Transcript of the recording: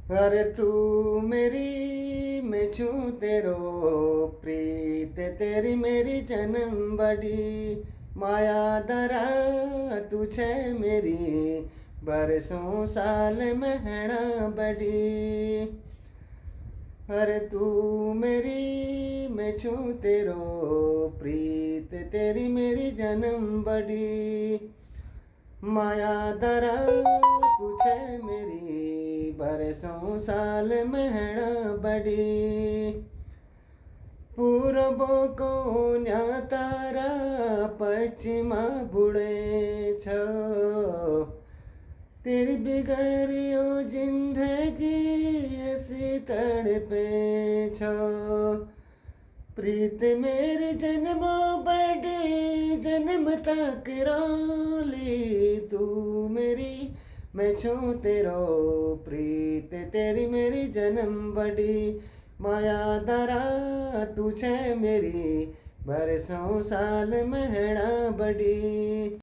अरे तू मेरी मैं छूं तेरो प्रीत तेरी मेरी जन्म बड़ी माया दरा तू छे मेरी बरसों साल महना बड़ी। अरे तू मेरी मैं छूं तेरो प्रीत तेरी मेरी जन्म बड़ी माया दरा तू छे मेरी बरसों साल महना बड़ी। पूरबो को न्या तारा पश्चिमा बुड़े छो तेरी बिगड़ियो जिंदगी ऐसी तड़पे छो। प्रीत मेरे जन्मों बड़ी जन्म तक रोली तू मेरी मैं छूं तेरो प्रीत तेरी मेरी जन्म बड़ी माया दरा तू छे मेरी बरसों साल महना बड़ी।